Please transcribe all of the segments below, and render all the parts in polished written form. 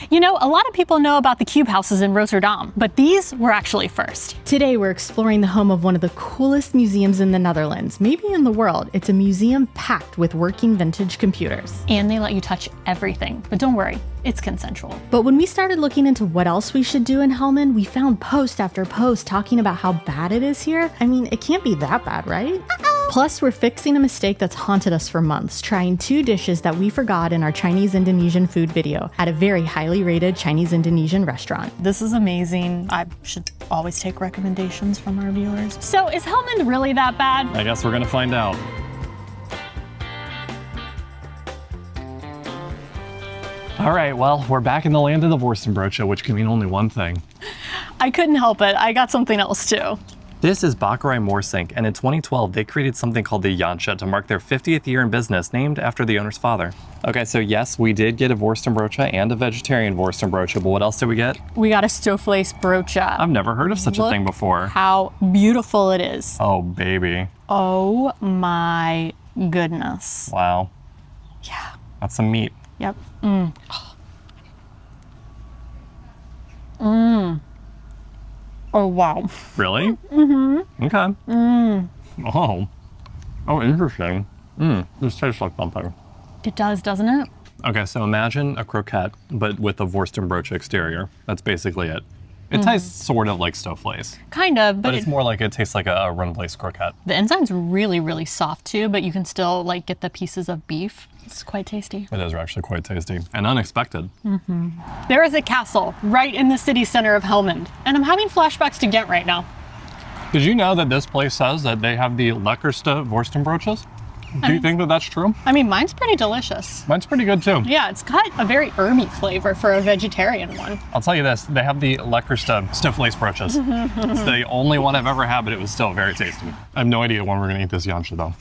You know, a lot of people know about the cube houses in Rotterdam, but these were actually first. Today, we're exploring the home of one of the coolest museums in the Netherlands, maybe in the world. It's a museum packed with working vintage computers. And they let you touch everything, but don't worry, it's consensual. But when we started looking into what else we should do in Helmond, we found post after post talking about how bad it is here. I mean, it can't be that bad, right? Plus, we're fixing a mistake that's haunted us for months, trying 2 dishes that we forgot in our Chinese-Indonesian food video at a very highly rated Chinese-Indonesian restaurant. This is amazing. I should always take recommendations from our viewers. So is Helmond really that bad? I guess we're gonna find out. All right, well, we're back in the land of the worstenbroodje, which can mean only one thing. I couldn't help it. I got something else too. This is Bakkerij Moorsink, and in 2012, they created something called the Jantje to mark their 50th year in business, named after the owner's father. Okay, so yes, we did get a worstenbroodje and a vegetarian worstenbroodje, but what else did we get? We got a stoofvleesbroodje. I've never heard of such a thing before. How beautiful it is. Oh, baby. Oh my goodness. Wow. Yeah. That's some meat. Yep. Mmm. Mmm. Oh, wow. Really? Mm-hmm. Okay. Mm. Oh. Oh, interesting. This tastes like something. It does, doesn't it? Okay, so imagine a croquette, but with a worstenbroodje exterior. That's basically it. It tastes sort of like stoofvlees. Kind of, But it's more like it tastes like a run-place croquette. The inside's really, really soft too, but you can still like get the pieces of beef. It's quite tasty. It is actually quite tasty and unexpected. There is a castle right in the city center of Helmond, and I'm having flashbacks to Ghent right now. Did you know that this place says that they have the lekkerste worstenbroodjes? Do you think that that's true? I mean, mine's pretty delicious. Mine's pretty good too. Yeah, it's got a very herby flavor for a vegetarian one. I'll tell you this, they have the lekkerste stoofvleesbroodjes. It's the only one I've ever had, but it was still very tasty. I have no idea when we're gonna eat this Jantje though.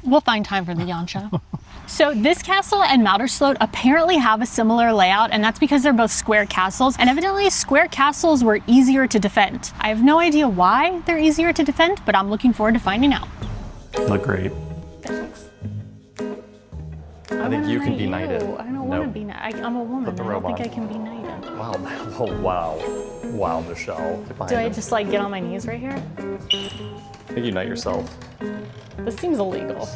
We'll find time for the Jantje. So this castle and Moutersloot apparently have a similar layout, and that's because they're both square castles, and evidently square castles were easier to defend. I have no idea why they're easier to defend, but I'm looking forward to finding out. Look great. Thanks. I think you can be knighted. I don't want to be knighted. I'm a woman. Put the I don't robe think on. I can be knighted. Wow, oh, wow. Wow, Michelle. Do I just like get on my knees right here? I think you knight yourself. This seems illegal.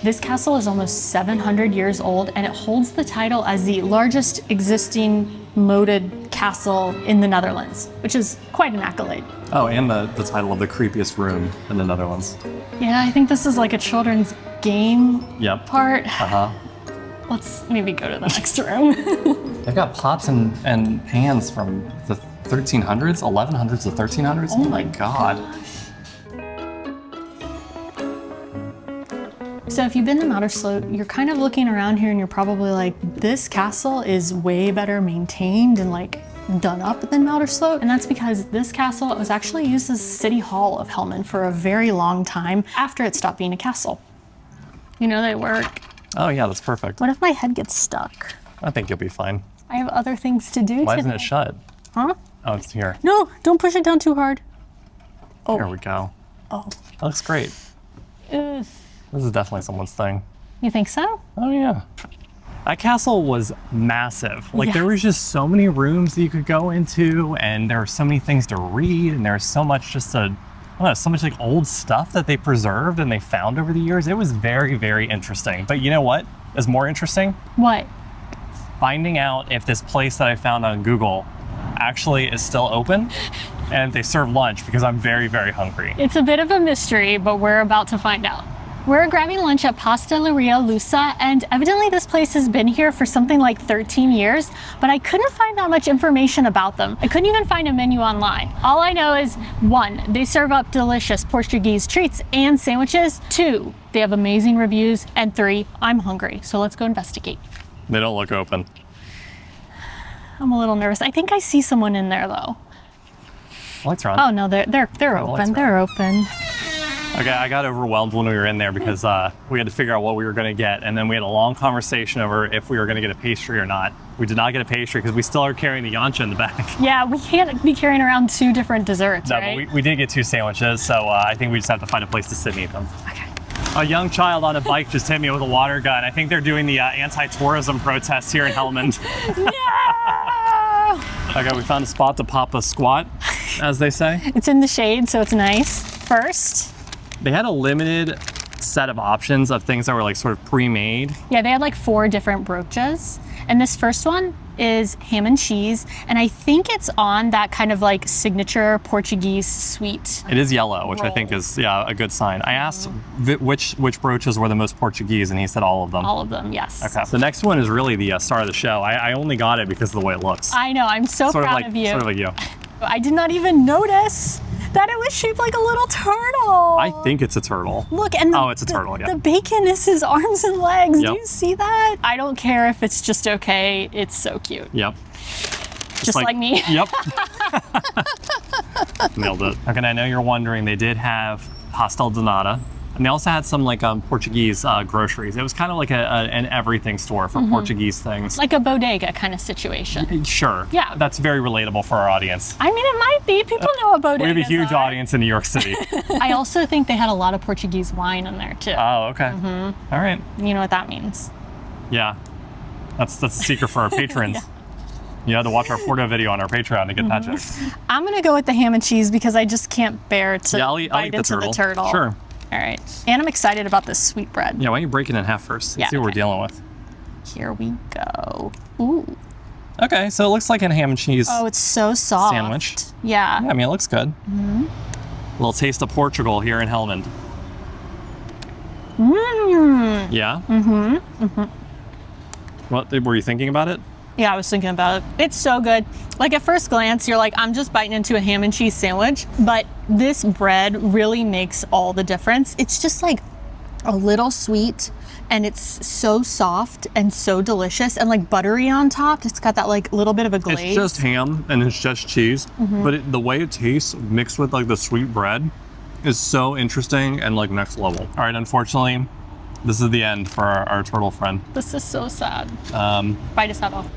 This castle is almost 700 years old, and it holds the title as the largest existing moated castle in the Netherlands, which is quite an accolade. Oh, and the title of the creepiest room in the Netherlands. Yeah, I think this is like a children's game part. Uh-huh. Let's maybe go to the next room. They've got pots and pans from the 1300s, 1100s to 1300s. Oh my God. So if you've been to Moutersloot, you're kind of looking around here and you're probably like, this castle is way better maintained and like done up than Moutersloot. And that's because this castle was actually used as City Hall of Helmond for a very long time after it stopped being a castle. You know, they work. Oh yeah, that's perfect. What if my head gets stuck? I think you'll be fine. I have other things to do Why today. isn't it shut? Huh? Oh, it's here. No, don't push it down too hard. Oh. There we go. Oh. That looks great. Ugh. This is definitely someone's thing. You think so? Oh yeah. That castle was massive. Like there Yes. was just so many rooms that you could go into, and there were so many things to read, and there's so much so much like old stuff that they preserved and they found over the years. It was very, very interesting. But you know what is more interesting? What? Finding out if this place that I found on Google actually is still open and they serve lunch, because I'm very, very hungry. It's a bit of a mystery, but we're about to find out. We're grabbing lunch at Pastelaria Lusa, and evidently this place has been here for something like 13 years, but I couldn't find that much information about them. I couldn't even find a menu online. All I know is 1, they serve up delicious Portuguese treats and sandwiches. 2, they have amazing reviews. And 3, I'm hungry, so let's go investigate. They don't look open. I'm a little nervous. I think I see someone in there though. Lights are on. Oh no, they're the lights open. are They're open. Okay, I got overwhelmed when we were in there because we had to figure out what we were going to get, and then we had a long conversation over if we were going to get a pastry or not. We did not get a pastry because we still are carrying the Jantje in the back. Yeah, we can't be carrying around 2 different desserts, No, right? but we did get 2 sandwiches, so I think we just have to find a place to sit and eat them. Okay. A young child on a bike just hit me with a water gun. I think they're doing the anti-tourism protests here in Helmond. No! Okay, we found a spot to pop a squat, as they say. It's in the shade, so it's nice. First. They had a limited set of options of things that were like sort of pre-made. Yeah, they had like 4 different broodjes. And this first one is ham and cheese. And I think it's on that kind of like signature Portuguese sweet. It is yellow, which roll. I think is, yeah, a good sign. I asked which broodjes were the most Portuguese, and he said all of them. All of them, yes. Okay. The next one is really the star of the show. I only got it because of the way it looks. I know, I'm so proud of you. Sort of like you. I did not even notice that it was shaped like a little turtle. I think it's a turtle. Look, and oh, it's a turtle, yeah. The bacon is his arms and legs. Yep. Do you see that? I don't care if it's just okay. It's so cute. Yep. Just like me. Yep. Nailed it. Okay, and I know you're wondering, they did have pastel de nata. And they also had some like Portuguese groceries. It was kind of like an everything store for Portuguese things. Like a bodega kind of situation. Sure. Yeah. That's very relatable for our audience. I mean, it might be. People know what bodegas We have a huge are. audience in New York City. I also think they had a lot of Portuguese wine in there too. Oh, okay. All right. You know what that means. Yeah. That's a secret for our patrons. You had to watch our Porto video on our Patreon to get that joke. I'm going to go with the ham and cheese because I just can't bear to I'll eat bite into the turtle. Sure. All right. And I'm excited about this sweet bread. Yeah, why don't you break it in half first? Yeah, See what we're okay. dealing with. Here we go. Ooh. Okay, so it looks like a ham and cheese Oh, it's so soft. sandwich. Yeah. Yeah, I mean, it looks good. A little taste of Portugal here in Helmond. Mmm. Yeah? What were you thinking about it? Yeah, I was thinking about it. It's so good. Like at first glance, you're like, I'm just biting into a ham and cheese sandwich, but this bread really makes all the difference. It's just like a little sweet and it's so soft and so delicious and like buttery on top. It's got that like little bit of a glaze. It's just ham and it's just cheese, but the way it tastes mixed with like the sweet bread is so interesting and like next level. All right, unfortunately, this is the end for our turtle friend. This is so sad. Bite his head off.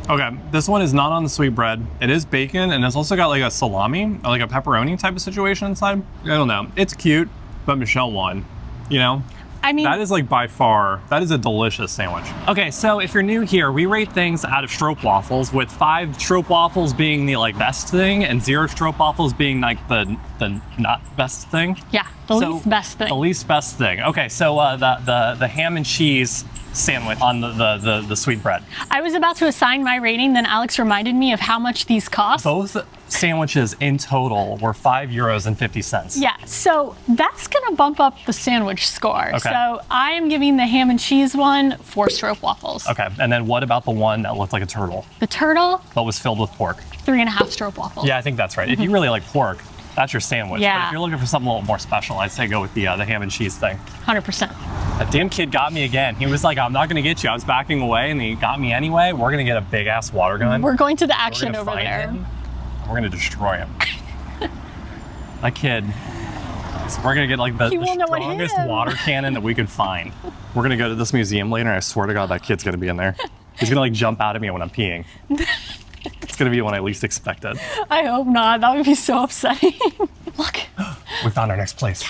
Okay, this one is not on the sweet bread. It is bacon, and it's also got like a salami, or like a pepperoni type of situation inside. I don't know. It's cute, but Michelle won. You know? I mean, That is like by far, that is a delicious sandwich. Okay, so if you're new here, we rate things out of stroopwafels, with 5 stroopwafels being the like best thing, and 0 stroopwafels being like the not best thing. yeah, the least best thing. The least best thing. Okay, so the ham and cheese sandwich on the sweet bread. I was about to assign my rating, then Alex reminded me of how much these cost. Both sandwiches in total were €5.50. Yeah, so that's gonna bump up the sandwich score. Okay. So I am giving the ham and cheese one 4 stroopwafels. Okay, and then what about the one that looked like a turtle, The turtle, but was filled with pork? 3.5 stroopwafels. Yeah, I think that's right. If you really like pork, that's your sandwich. But Yeah. if you're looking for something a little more special, I'd say go with the ham and cheese thing. 100%. That damn kid got me again. He was like, I'm not gonna get you. I was backing away and he got me anyway. We're gonna get a big ass water gun. We're going to the We're action gonna over find there. him, and we're gonna destroy him. That kid. So we're gonna get like the He won't know what hit strongest him. water cannon that we could find. We're gonna go to this museum later, and I swear to God, that kid's gonna be in there. He's gonna like jump out at me when I'm peeing. It's gonna be when I least expect it. I hope not. That would be so upsetting. Look. We found our next place.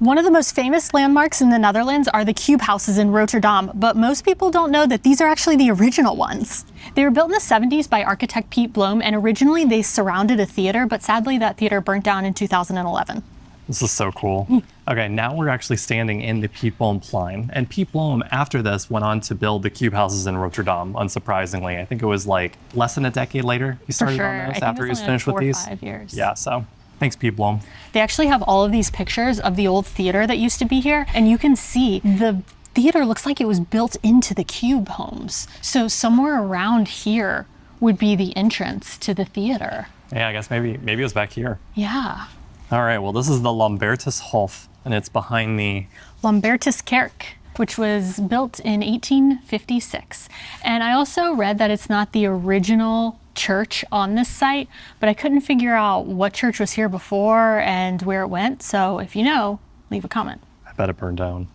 One of the most famous landmarks in the Netherlands are the cube houses in Rotterdam, but most people don't know that these are actually the original ones. They were built in the 70s by architect Piet Bloem, and originally they surrounded a theater, but sadly that theater burnt down in 2011. This is so cool. Okay, now we're actually standing in the Piet Bloemplein. And Piet Bloem, after this, went on to build the cube houses in Rotterdam, unsurprisingly. I think it was like less than a decade later he started sure. on I this, think after he it was was only like finished with 4 or these. 5 years. Yeah, so thanks, Piet Bloem. They actually have all of these pictures of the old theater that used to be here, and you can see the theater looks like it was built into the cube homes. So somewhere around here would be the entrance to the theater. Yeah, I guess maybe it was back here. Yeah. All right, well, this is the Lambertuskerk, and it's behind the... Lambertuskerk, which was built in 1856. And I also read that it's not the original church on this site, but I couldn't figure out what church was here before and where it went. So if you know, leave a comment. I bet it burned down.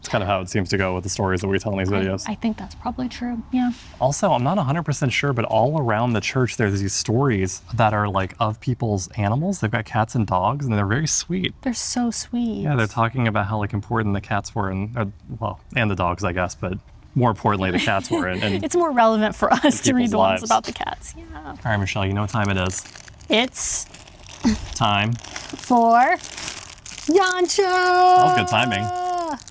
It's kind of how it seems to go with the stories that we tell in these videos. I think that's probably true, yeah. Also, I'm not 100% sure, but all around the church, there's these stories that are like of people's animals. They've got cats and dogs, and they're very sweet. They're so sweet. Yeah, they're talking about how like important the cats were, and the dogs, I guess, but more importantly, the cats were. And it's more relevant for us to read the lives. ones about the cats. Yeah. All right, Michelle, you know what time it is. It's time for Jantje. That was good timing.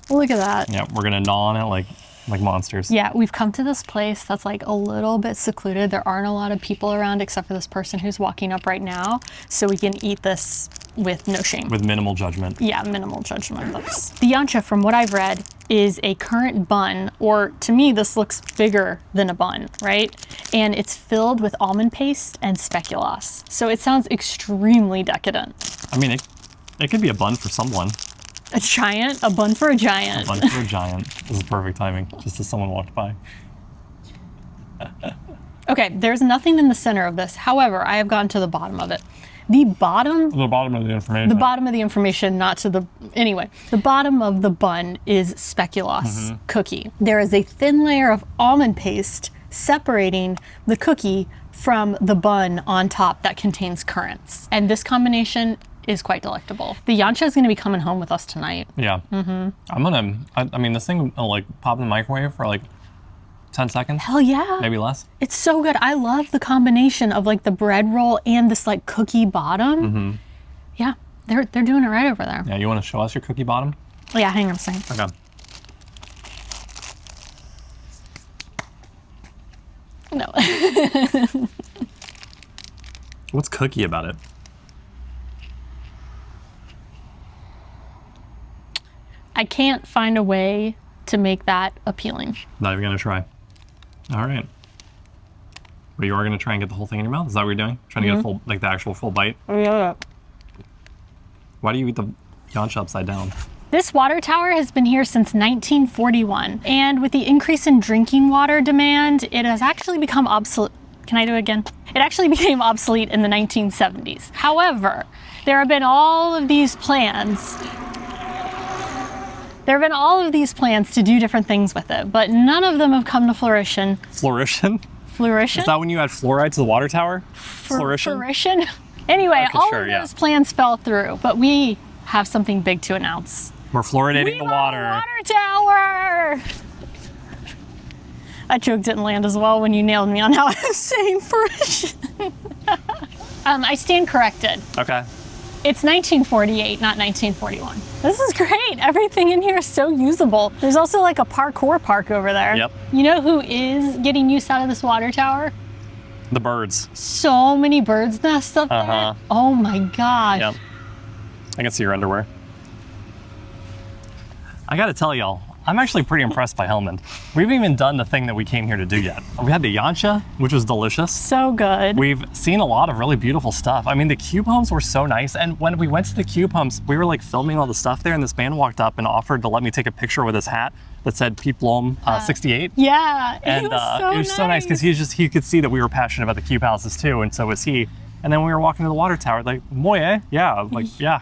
Look at that. Yeah, we're gonna gnaw on it like monsters. Yeah, we've come to this place that's like a little bit secluded. There aren't a lot of people around except for this person who's walking up right now. So we can eat this with no shame. With minimal judgment. Yeah, minimal judgment. The Jantje, from what I've read, is a currant bun, or to me, this looks bigger than a bun, right? And it's filled with almond paste and speculoos. So it sounds extremely decadent. I mean, it could be a bun for someone. A bun for a giant. A bun for a giant. This is perfect timing, just as someone walked by. Okay, there's nothing in the center of this. However, I have gotten to the bottom of it. The bottom of the information. The bottom of the information, not to the... Anyway, the bottom of the bun is speculoos cookie. There is a thin layer of almond paste separating the cookie from the bun on top that contains currants. And this combination is quite delectable. The Jantje is going to be coming home with us tonight. Yeah. I mean, this thing will like pop in the microwave for like 10 seconds. Hell yeah. Maybe less. It's so good. I love the combination of like the bread roll and this like cookie bottom. Yeah, they're doing it right over there. Yeah, you want to show us your cookie bottom? Oh, yeah, hang on a second. Okay. No. What's cookie about it? I can't find a way to make that appealing. Not even gonna try. All right. But you are gonna try and get the whole thing in your mouth? Is that what you're doing? Trying to get a full, like the actual full bite? Yeah. Why do you eat the Jantje upside down? This water tower has been here since 1941. And with the increase in drinking water demand, it has actually become obsolete. Can I do it again? It actually became obsolete in the 1970s. However, there have been all of these plans to do different things with it, but none of them have come to fruition. Flourition? Flourition? Is that when you add fluoride to the water tower? Flourition? Flourition? Anyway, okay, all sure, of those plans fell through, but we have something big to announce. We're fluoridating the water. Water tower! That joke didn't land as well when you nailed me on how I was saying fruition. I stand corrected. Okay. It's 1948, not 1941. This is great. Everything in here is so usable. There's also like a parkour park over there. Yep. You know who is getting use out of this water tower? The birds. So many birds nests up there. Oh my gosh. Yep. I can see your underwear. I gotta tell y'all, I'm actually pretty impressed by Helmond. We haven't even done the thing that we came here to do yet. We had the Jantje, which was delicious. So good. We've seen a lot of really beautiful stuff. I mean, the cube homes were so nice. And when we went to the cube homes, we were like filming all the stuff there, and this man walked up and offered to let me take a picture with his hat that said Piplom 68. Yeah, and it was so nice because he could see that we were passionate about the cube houses too, and so was he. And then we were walking to the water tower, like, moye, yeah, like, yeah.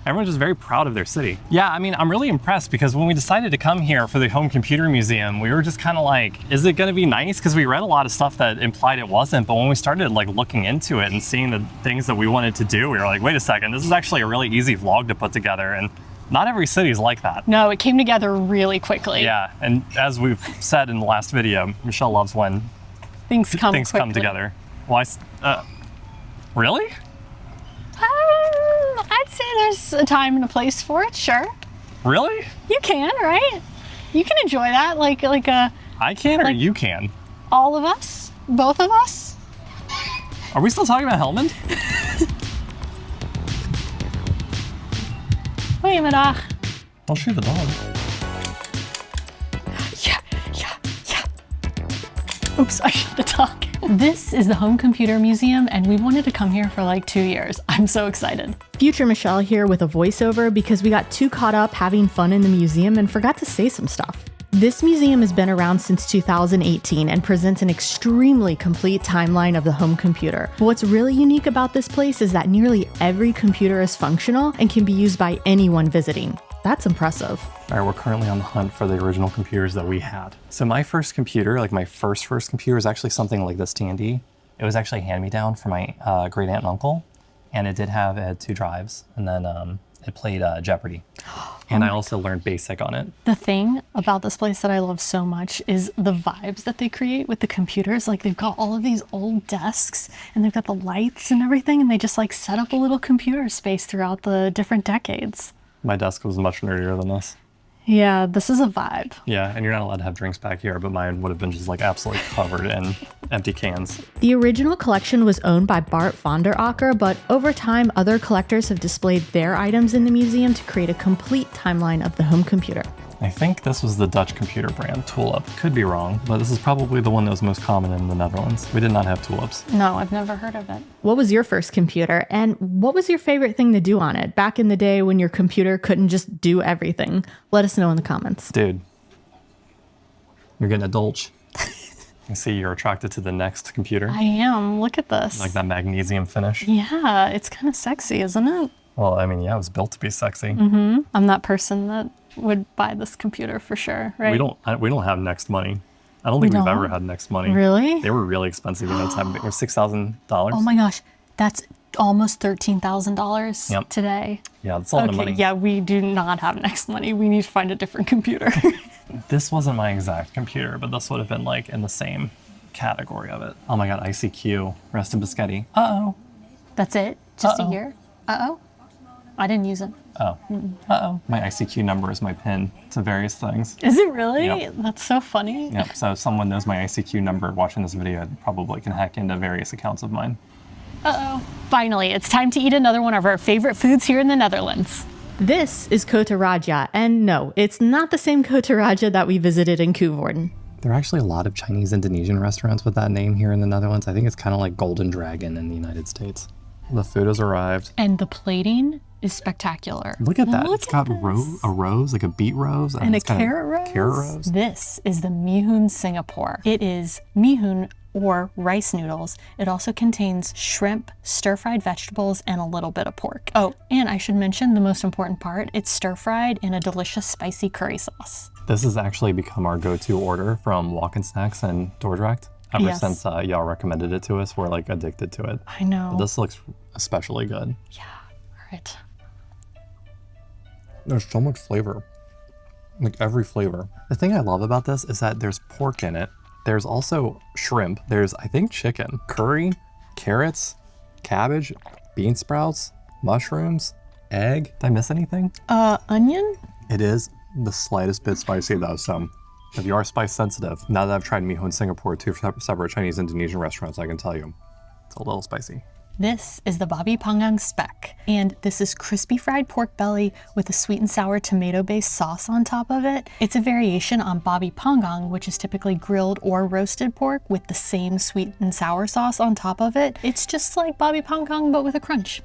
Everyone's just very proud of their city. Yeah, I mean, I'm really impressed because when we decided to come here for the Home Computer Museum, we were just kind of like, is it gonna be nice? Because we read a lot of stuff that implied it wasn't, but when we started like looking into it and seeing the things that we wanted to do, we were like, wait a second, this is actually a really easy vlog to put together, and not every city is like that. No, it came together really quickly. Yeah, and as we've said in the last video, Michelle loves when things come together. Why? Really? I'd say there's a time and a place for it, sure. Really? You can, right? You can enjoy that, like a... I can, or you can? All of us? Both of us? Are we still talking about Helmond? Goedemiddag. I'll shoot the dog. Yeah. Oops, I shot the dog. This is the Home Computer Museum, and we wanted to come here for like 2 years. I'm so excited. Future Michelle here with a voiceover because we got too caught up having fun in the museum and forgot to say some stuff. This museum has been around since 2018 and presents an extremely complete timeline of the home computer. But what's really unique about this place is that nearly every computer is functional and can be used by anyone visiting. That's impressive. All right, we're currently on the hunt for the original computers that we had. So my first computer, like my first computer, was actually something like this Tandy. It was actually a hand-me-down from my great aunt and uncle, and it had 2 drives, and then it played Jeopardy. And I also learned BASIC on it. The thing about this place that I love so much is the vibes that they create with the computers. Like they've got all of these old desks and they've got the lights and everything, and they just like set up a little computer space throughout the different decades. My desk was much nerdier than this. Yeah, this is a vibe. Yeah, and you're not allowed to have drinks back here, but mine would have been just like absolutely covered in empty cans. The original collection was owned by Bart van der Akker, but over time, other collectors have displayed their items in the museum to create a complete timeline of the home computer. I think this was the Dutch computer brand, Tulip. Could be wrong, but this is probably the one that was most common in the Netherlands. We did not have tulips. No, I've never heard of it. What was your first computer, and what was your favorite thing to do on it back in the day when your computer couldn't just do everything? Let us know in the comments. Dude, you're getting a dolch. I see you're attracted to the next computer. I am. Look at this. Like that magnesium finish. Yeah, it's kind of sexy, isn't it? Well, I mean, yeah, it was built to be sexy. I'm that person that would buy this computer for sure, right? We don't have next money. I don't think we've ever had next money. Really? They were really expensive at that time. They were $6,000. Oh my gosh, that's almost $13,000 today. Yeah, that's a lot of money. Yeah, we do not have next money. We need to find a different computer. This wasn't my exact computer, but this would have been like in the same category of it. Oh my God, ICQ, rest in biscotti. Uh-oh. That's it? Just a year? Uh-oh. I didn't use it. Oh. Uh-oh. My ICQ number is my PIN to various things. Is it really? Yep. That's so funny. Yep, so if someone knows my ICQ number watching this video, it probably can hack into various accounts of mine. Uh-oh. Finally, it's time to eat another one of our favorite foods here in the Netherlands. This is Kota Radja, and no, it's not the same Kota Radja that we visited in Coevorden. There are actually a lot of Chinese-Indonesian restaurants with that name here in the Netherlands. I think it's kind of like Golden Dragon in the United States. The food has arrived. And the plating is spectacular. Look at that. Look it's got a rose, like a beet rose. And a carrot rose. Carrot rose. This is the Mihoen Singapore. It is mihoen or rice noodles. It also contains shrimp, stir-fried vegetables, and a little bit of pork. Oh, and I should mention the most important part. It's stir-fried in a delicious spicy curry sauce. This has actually become our go-to order from Walk-In Snacks and Dordrecht. Ever since y'all recommended it to us, we're like addicted to it. I know. But this looks especially good. Yeah, all right. There's so much flavor, like every flavor. The thing I love about this is that there's pork in it. There's also shrimp. There's, I think, chicken, curry, carrots, cabbage, bean sprouts, mushrooms, egg. Did I miss anything? Onion? It is the slightest bit spicy though, so if you are spice sensitive, now that I've tried Mihoen Singapore, 2 separate Chinese-Indonesian restaurants, I can tell you, it's a little spicy. This is the Babi pangang spek, and this is crispy fried pork belly with a sweet and sour tomato-based sauce on top of it. It's a variation on Babi pangang, which is typically grilled or roasted pork with the same sweet and sour sauce on top of it. It's just like Babi pangang, but with a crunch.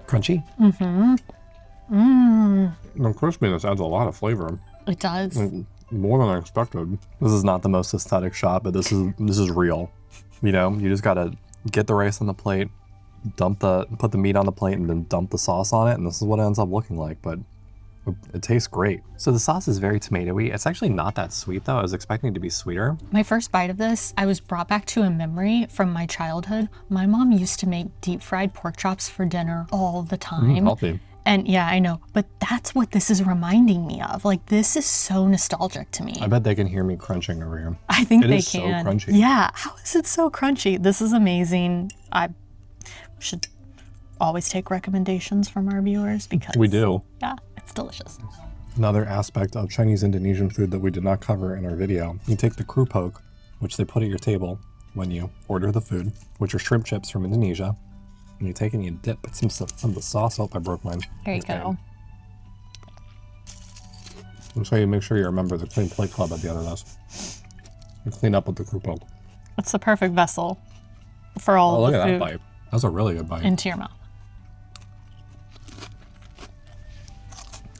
Crunchy? Mm-hmm. Mmm. The crispiness adds a lot of flavor. It does. More than I expected. This is not the most aesthetic shot, but this is real. You know, you just gotta get the rice on the plate, put the meat on the plate, and then dump the sauce on it, and this is what it ends up looking like, but it tastes great. So the sauce is very tomatoey. It's actually not that sweet though. I was expecting it to be sweeter. My first bite of this, I was brought back to a memory from my childhood. My mom used to make deep fried pork chops for dinner all the time. Healthy. And yeah, I know, but that's what this is reminding me of. Like, this is so nostalgic to me. I bet they can hear me crunching over here. I think they can. It is so crunchy. Yeah, how is it so crunchy? This is amazing. I should always take recommendations from our viewers because we do. Yeah, it's delicious. Another aspect of Chinese-Indonesian food that we did not cover in our video. You take the kroepoek, which they put at your table when you order the food, which are shrimp chips from Indonesia. And you take it and you dip some of the sauce. Oh, I broke mine. There you go. That's how you make sure you remember the Clean Plate Club at the end of this. You clean up with the kroepoek. It's the perfect vessel for all of the the food. Look at that bite. That's a really good bite. Into your mouth.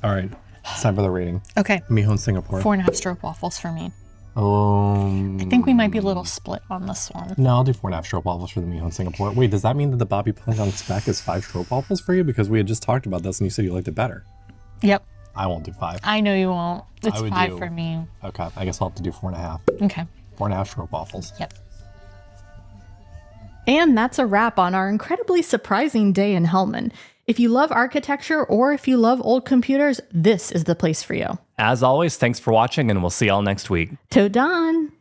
All right, it's time for the rating. Okay. Mihoen Singapore. 4.5 stroopwafels for me. I think we might be a little split on this one. No, I'll do 4.5 stroopwafels for the Mihoen Singapore. Wait, does that mean that the Babi pangang spek is 5 stroopwafels for you? Because we had just talked about this and you said you liked it better. Yep. I won't do 5. I know you won't. It's I would 5 do- for me. Okay, I guess I'll have to do 4.5. Okay. 4.5 stroopwafels. Yep. And that's a wrap on our incredibly surprising day in Helmond. If you love architecture or if you love old computers, this is the place for you. As always, thanks for watching, and we'll see y'all next week. Tot dan!